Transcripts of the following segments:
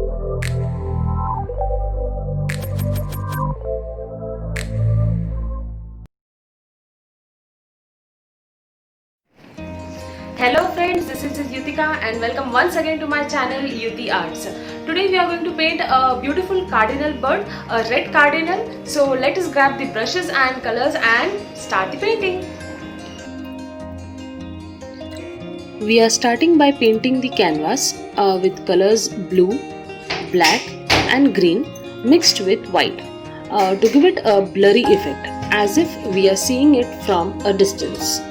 Hello friends, this is Yutika and welcome once again to my channel Yuti Arts. Today we are going to paint a beautiful cardinal bird, a red cardinal. So let us grab the brushes and colors and start the painting. We are starting by painting the canvas with colors blue, black and green mixed with white to give it a blurry effect as if we are seeing it from a distance.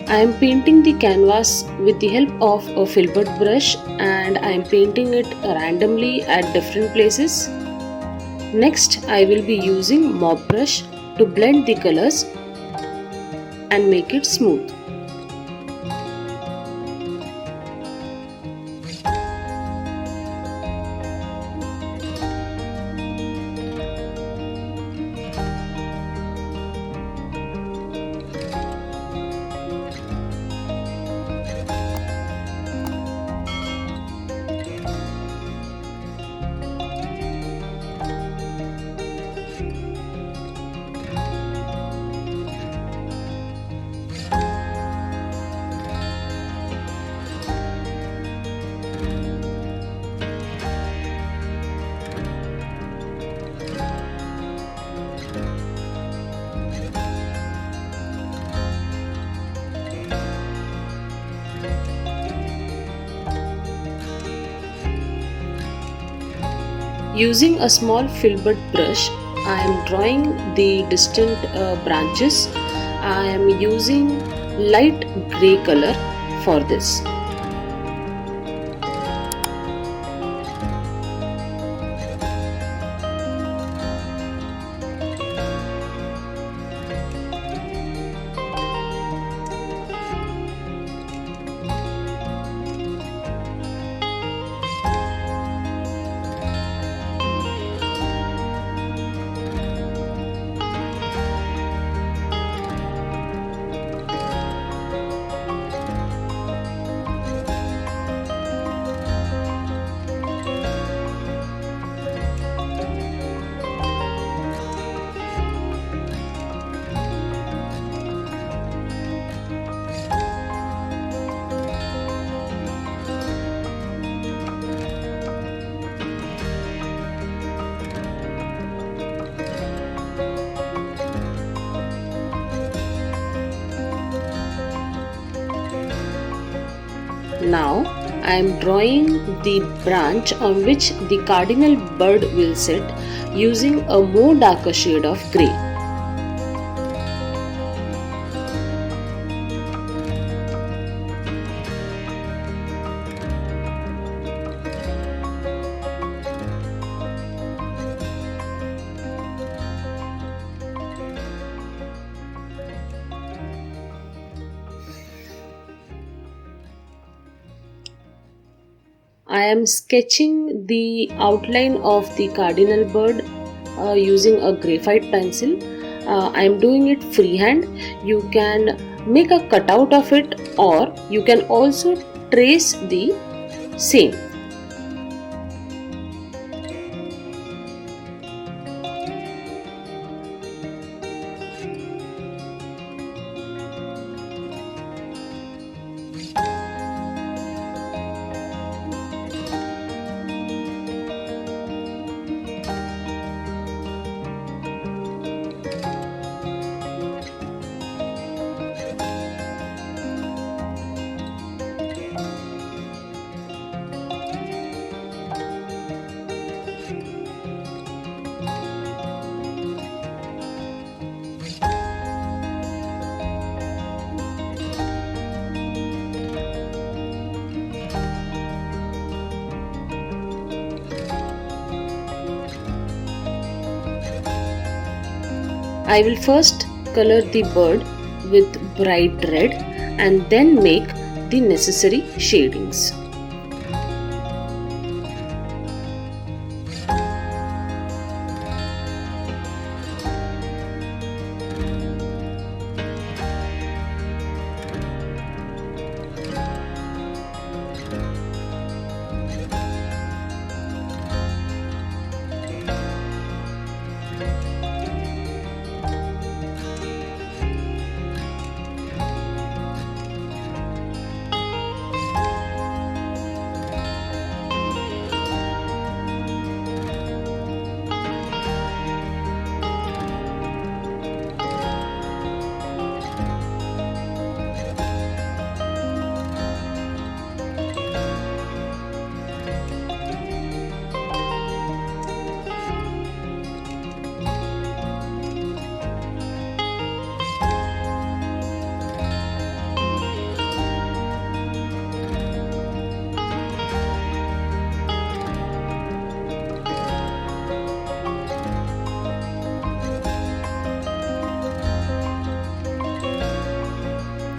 I am painting the canvas with the help of a filbert brush and I am painting it randomly at different places. Next, I will be using mop brush to blend the colors and make it smooth. Using a small filbert brush, I am drawing the distant branches. I am using light grey color for this. Now I am drawing the branch on which the cardinal bird will sit using a more darker shade of grey. I am sketching the outline of the cardinal bird using a graphite pencil. I am doing it freehand. You can make a cutout of it or you can also trace the same. I will first color the bird with bright red and then make the necessary shadings.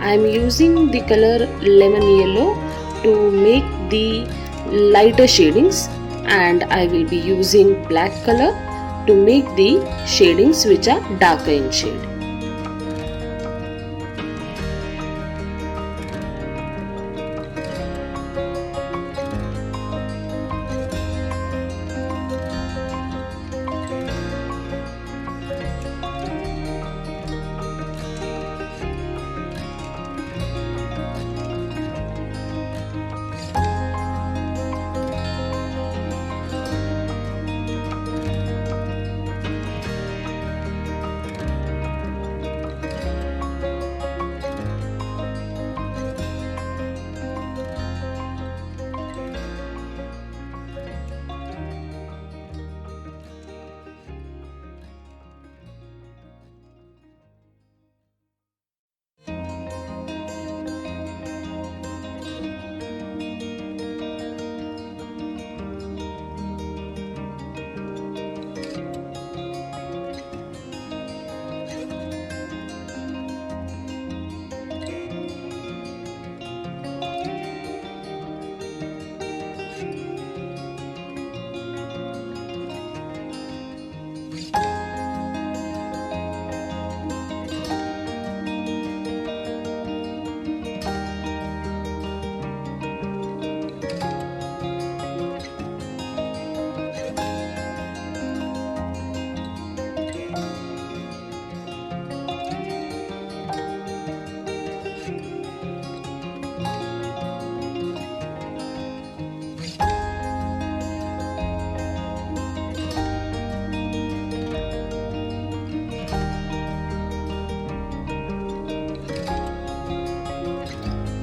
I am using the color lemon yellow to make the lighter shadings, and I will be using black color to make the shadings which are darker in shade.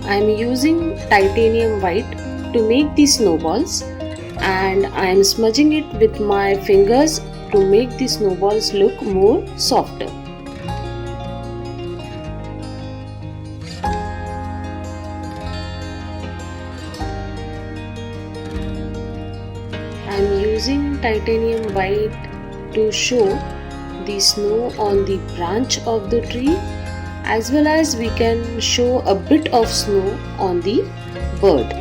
I am using titanium white to make the snowballs, and I am smudging it with my fingers to make the snowballs look more softer. I am using titanium white to show the snow on the branch of the tree, as well as we can show a bit of snow on the bird.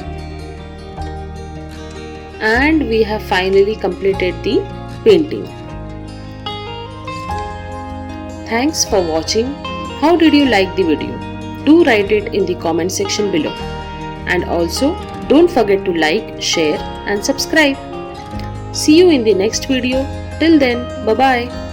And we have finally completed the painting. Thanks for watching. How did you like the video? Do write it in the comment section below. And also don't forget to like, share and subscribe. See you in the next video. Till then, bye bye.